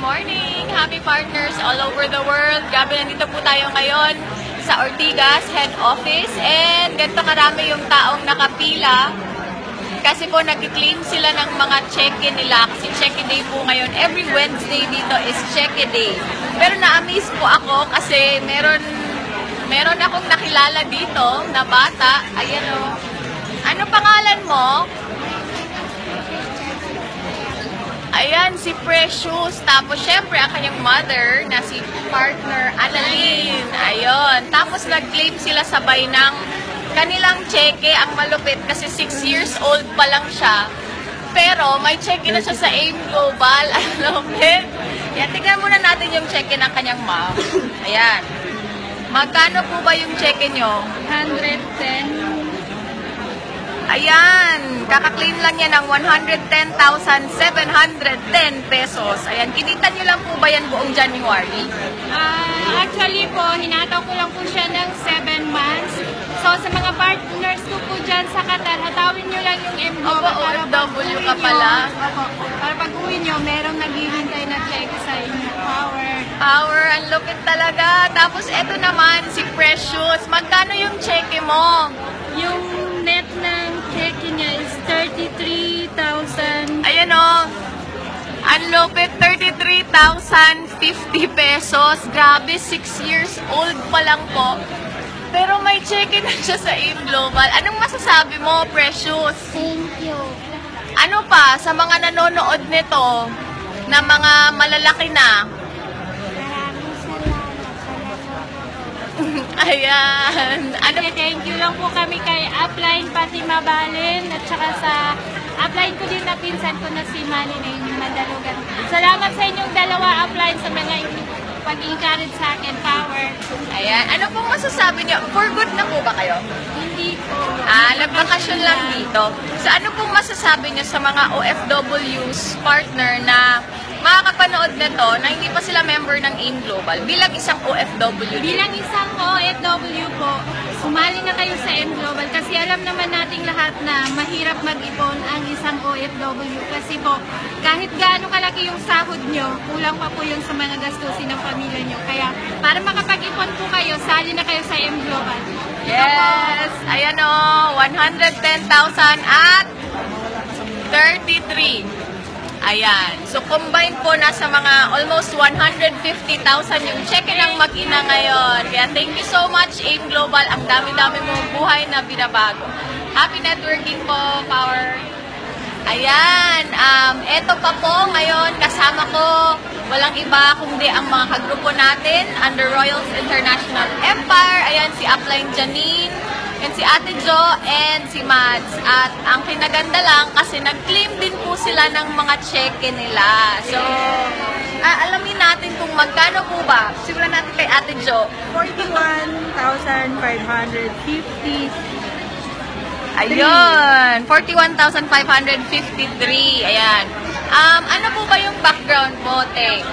morning! Happy partners all over the world. Grabe, nandito po tayo ngayon sa Ortigas Head Office and ganito karami yung taong nakapila kasi po nag-claim sila ng mga check-in nila kasi check-in day po ngayon. Every Wednesday dito is check-in day. Pero na-amaze po ako kasi meron akong nakilala dito na bata. Ayan o. Ano pangalan mo? Ayan, si Precious. Tapos, syempre, ang kanyang mother na si partner, Annalyn. Ayun. Tapos, nag-claim sila sabay ng kanilang cheque. Ang malupit kasi 6 years old pa lang siya. Pero, may cheque na siya sa AIM Global. Ang lupit. Yan, tignan muna natin yung cheque ng kanyang mom. Ayan. Magkano po ba yung cheque nyo? 110. Ayan, kaka-claim lang yan ng 110,710 pesos. Ayan, kinita nyo lang po ba yan buong January? Actually po, hinataw ko lang po siya ng 7 months. So, sa mga partners ko po dyan sa Qatar, hatawin nyo lang yung Opo, OFW ka pala. Para pag uwi nyo, merong naghihintay na check sa inyo. Power, ang lupit talaga. Tapos, eto naman, si Precious. Magkano yung cheque mo? Yung net ng check niya is 33,000. Ayan o. Ang lupit, 33,050 pesos. Grabe, 6 years old pa lang po. Pero may check-in na siya sa AIM Global. Anong masasabi mo, Precious? Thank you. Ano pa, sa mga nanonood nito, na mga malalaki na? Maraming salamat. Ayan. Ano? Thank you lang po kami kay upline pati Mabalin at saka sa upline ko din na pinsan ko na si Malin Madalugan. Salamat sa inyong dalawa upline sa mga pag-encourage sa akin, Power. Ayan. Ano pong masasabi niyo? For good na po ba kayo? Hindi po. Nagbakasyon lang dito. So ano pong masasabi niyo sa mga OFWs partner na makakapanood nito na hindi pa sila member ng AIM Global bilang isang OFW? Bilang isang OFW po, sumali na kayo sa AIM Global kasi alam naman nating lahat na mahirap mag-ipon ang isang OFW kasi po kahit gaano kalaki yung sahod nyo, kulang pa po yun sa mga gastusin ng pamilya nyo. Kaya para makapag-ipon po kayo, sali na kayo sa AIM Global. Yes! Ayan o, 110,000 at 33. Ayan. So, combine po nasa mga almost 150,000 yung check-in ng mag-ina ngayon. Kaya thank you so much, AIM Global. Ang dami-dami mong buhay na binabago. Happy networking po, Power. Ayan. Eto pa po ngayon, kasama ko walang iba kundi ang mga kagrupo natin under Royals International Empire. Ayan, si Upline Janine, and si Ate Jo, and si Mads. At ang kinaganda lang kasi nag-claim din po sila ng mga cheque nila. So, alamin natin kung magkano po ba. Simulan natin kay Ate Jo. 41,550. Ayun, 41,553. Ayan. Ano po ba yung background mo, Te?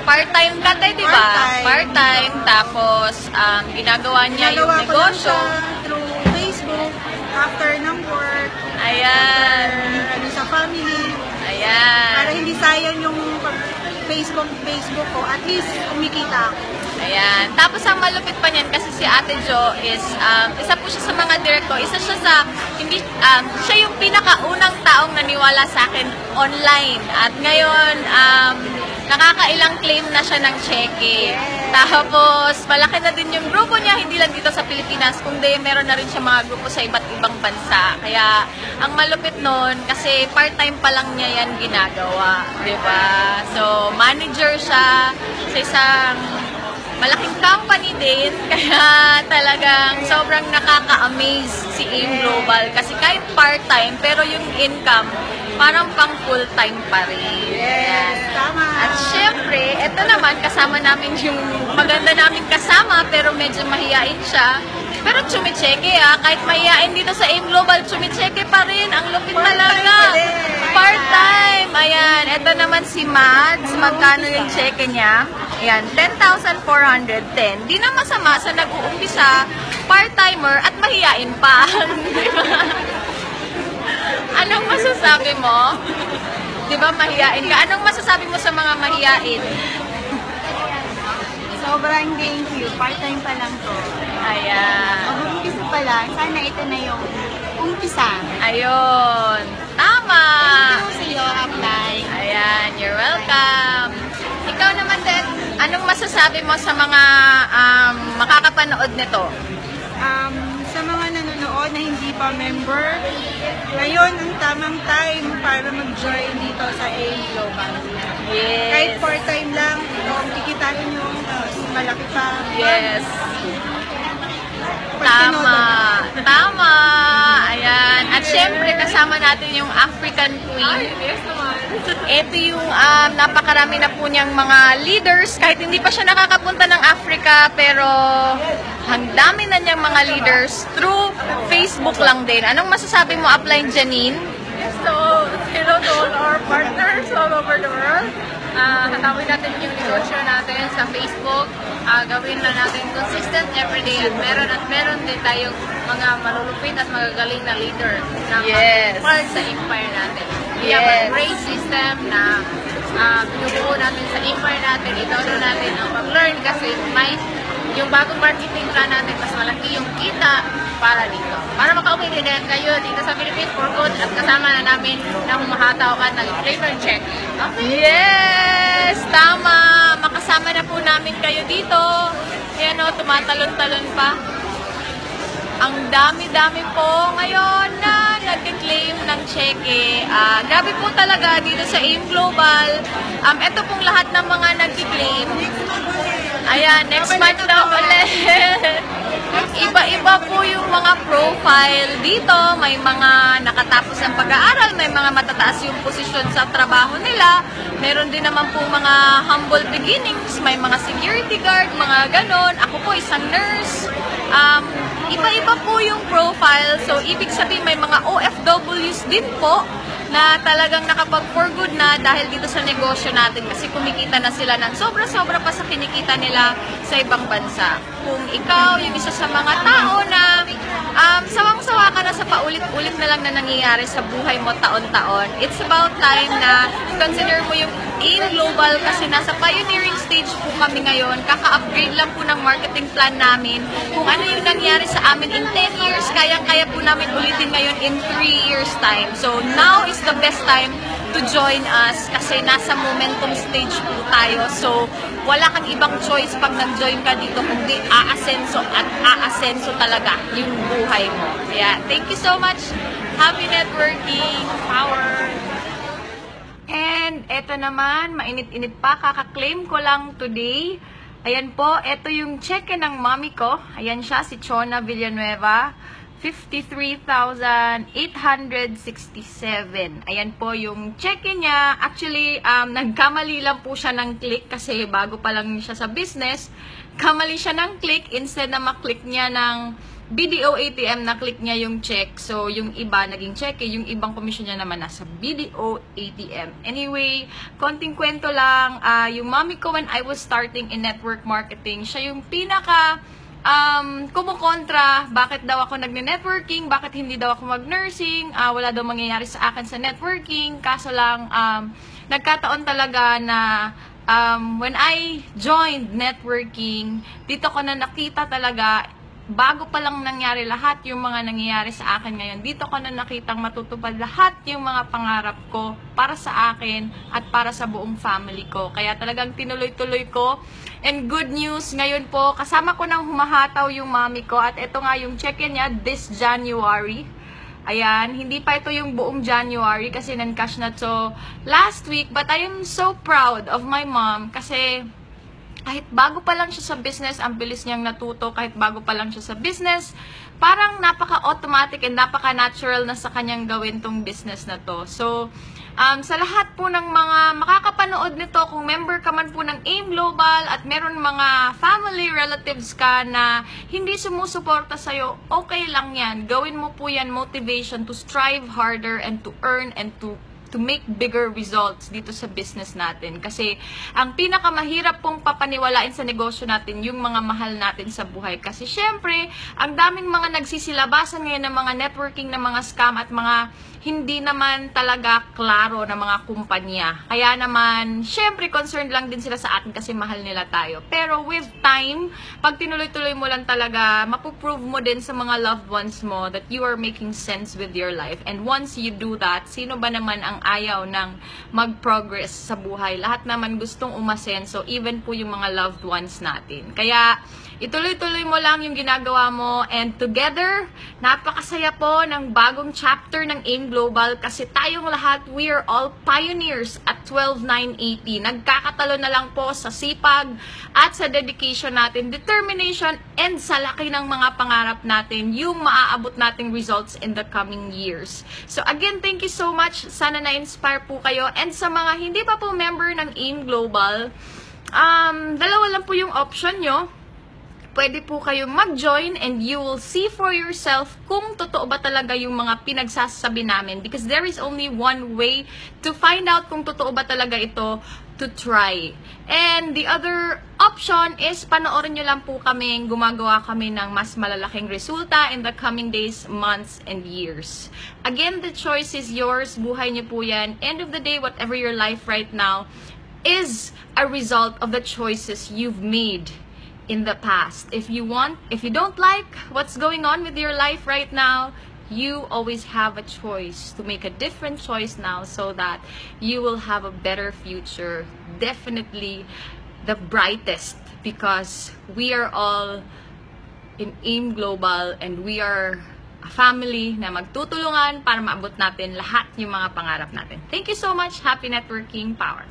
Part-time ka, Te, di ba? Part-time. Tapos, ginagawa niya yung negosyo. Ko lang siya through Facebook, after ng work, Ayan. sa family. Ayan. Para hindi sayang yung Facebook ko, at least kumikita ako. Ayan. Tapos ang malupit pa niyan kasi si Ate Jo is isa po siya sa mga director. Isa siya sa siya yung pinakaunang taong naniwala sa akin online. At ngayon nakakailang claim na siya ng cheque. Tapos malaki na din yung grupo niya, hindi lang dito sa Pilipinas, kundi meron na rin siya mga grupo sa iba't ibang bansa. Kaya ang malupit nun kasi part-time pa lang niya yan ginagawa, 'di ba? So manager siya sa isang malaking company din, kaya talagang sobrang nakaka-amaze si AIM Global kasi kahit part-time, pero yung income parang pang full-time pa rin. Yes, tama. At syempre, eto naman, kasama namin yung maganda namin kasama, pero medyo mahihain siya. Pero chumicheke kahit mahihain dito sa AIM Global, chumicheke pa rin. Ang lupit talaga. Part-time. Ayan, eto naman si Mads. Magkano yung cheque niya? Ayan, 10,410. Di na masama sa nag-uumpisa, part-timer at mahihain pa. Anong masasabi mo? Di ba mahiyain ka? Anong masasabi mo sa mga mahiyain? Sobrang thank you. Part-time pa lang to. Ayan. Mag-umpisa pa lang. Sana ito na yung umpisa. Ayun. Tama. Thank you sa iyo, apply. Ayan, you're welcome. Ikaw naman din, anong masasabi mo sa mga makakapanood nito? Sa mga nanonood na hindi pa member, ngayon ang tamang time para mag-join dito sa AIM Global. Kahit Yes. part-time lang, kikitain nyo, malaki pa. Yes. Pag Tama. tinodo. Tama. Ayan. At syempre, kasama natin yung African Queen. Ito yung napakarami na po niyang mga leaders. Kahit hindi pa siya nakakapunta ng Africa, pero ang dami na niyang mga leaders through Facebook lang din. Anong masasabi mo, Upline Janine? So, hello to all our partners all over the world. Hatawin natin yung negosyo natin sa Facebook. Gawin na natin consistent everyday at meron din tayong mga malulupit at magagaling na leader na Yes. part sa empire natin. We have a Yes. great system na binubuo natin sa empire natin. Ito natin ang pag-learn kasi may yung bagong marketing plan natin, mas malaki yung kita para dito. Para makauwi din kayo dito sa Philippines for good at kasama na namin na humahataw at nag-flavor check. Okay? Yes! Tama! Makasama na po namin kayo dito. Ayan o, tumatalon-talon pa. Ang dami-dami po ngayon na nag-claim ng cheque. Grabe po talaga dito sa AIM Global. Ito pong lahat ng mga nag-claim. Ayan, next month daw ulit. Iba-iba po yung mga profile dito. May mga nakatapos ng pag-aaral, may mga matataas yung posisyon sa trabaho nila. Meron din naman po mga humble beginnings, may mga security guard, mga ganon. Ako po isang nurse. Iba-iba po yung profile. So, ibig sabihin may mga OFWs din po na talagang nakapag-for good na dahil dito sa negosyo natin kasi kumikita na sila ng sobra-sobra pa sa kinikita nila sa ibang bansa. Kung ikaw, yung isa sa mga tao na sawang-sawa ka na sa paulit-ulit na lang na nangyayari sa buhay mo taon-taon, it's about time na consider mo yung AIM Global kasi nasa pioneering stage po kami ngayon. Kaka-upgrade lang po ng marketing plan namin. Kung ano yung nangyari sa amin in 10 years, kayang-kaya po namin ulitin ngayon in 3 years time. So now is the best time to join us kasi nasa momentum stage po tayo. So wala kang ibang choice pag nag-join ka dito kundi aasenso at aasenso talaga yung buhay mo. Kaya thank you so much. Happy networking. Power. And eto naman, mainit-init pa, kaka-claim ko lang today. Ayan po, eto yung cheque ng mommy ko. Ayan siya, si Chona Villanueva. 53,867. Ayan po yung cheque niya. Actually, nagkamali lang po siya ng click kasi bago pa lang siya sa business. Kamali siya ng click instead na maklik niya ng BDO ATM, na-click niya yung check. So, yung iba naging check, yung ibang commission niya naman nasa BDO ATM. Anyway, konting kwento lang. Yung mommy ko when I was starting in network marketing, siya yung pinaka kumukontra, bakit daw ako nagne-networking, bakit hindi daw ako mag-nursing, wala daw mangyayari sa akin sa networking. Kaso lang, nagkataon talaga na when I joined networking, dito ko na nakita talaga, bago pa lang nangyari lahat yung mga nangyayari sa akin ngayon, dito ko na nakitang matutupad lahat yung mga pangarap ko para sa akin at para sa buong family ko. Kaya talagang tinuloy-tuloy ko. And good news, ngayon po, kasama ko nang humahataw yung mami ko at ito nga yung check-in niya this January. Ayan, hindi pa ito yung buong January kasi nan-cash na to last week. But I am so proud of my mom kasi kahit bago pa lang siya sa business, ang bilis niyang natuto. Kahit bago pa lang siya sa business, parang napaka-automatic and napaka-natural na sa kanyang gawin tong business na to. So, sa lahat po ng mga makakapanood nito, kung member ka man po ng AIM Global at meron mga family relatives ka na hindi sumusuporta sa'yo, okay lang yan. Gawin mo po yan motivation to strive harder and to earn and to to make bigger results dito sa business natin. Kasi ang pinakamahirap pong papaniwalain sa negosyo natin, yung mga mahal natin sa buhay. Kasi syempre, ang daming mga nagsisilabasan ngayon ng mga networking, ng mga scam at mga hindi naman talaga klaro na mga kumpanya. Kaya naman, syempre, concerned lang din sila sa atin kasi mahal nila tayo. Pero with time, pag tinuloy-tuloy mo lang talaga, mapuprove mo din sa mga loved ones mo that you are making sense with your life. And once you do that, sino ba naman ang ayaw ng mag-progress sa buhay? Lahat naman gustong umasenso, even po yung mga loved ones natin. Kaya, ituloy-tuloy mo lang yung ginagawa mo, and together, napakasaya po ng bagong chapter ng AIM Global kasi tayong lahat, we are all pioneers at 12,980. Nagkakatalo na lang po sa sipag at sa dedication natin, determination, and sa laki ng mga pangarap natin, yung maaabot nating results in the coming years. So again, thank you so much. Sana na-inspire po kayo. And sa mga hindi pa po member ng AIM Global, dalawa lang po yung option nyo. Pwede po kayong mag-join and you will see for yourself kung totoo ba talaga yung mga pinagsasabi namin. Because there is only one way to find out kung totoo ba talaga ito, to try. And the other option is panoorin nyo lang po kami, gumagawa kami ng mas malalaking resulta in the coming days, months, and years. Again, the choice is yours. Buhay nyo po yan. End of the day, whatever your life right now is a result of the choices you've made in the past. If you don't like what's going on with your life right now, you always have a choice to make a different choice now so that you will have a better future. Definitely the brightest, because we are all in AIM Global and we are a family na magtutulungan para maabot natin lahat yung mga pangarap natin. Thank you so much. Happy networking. Power.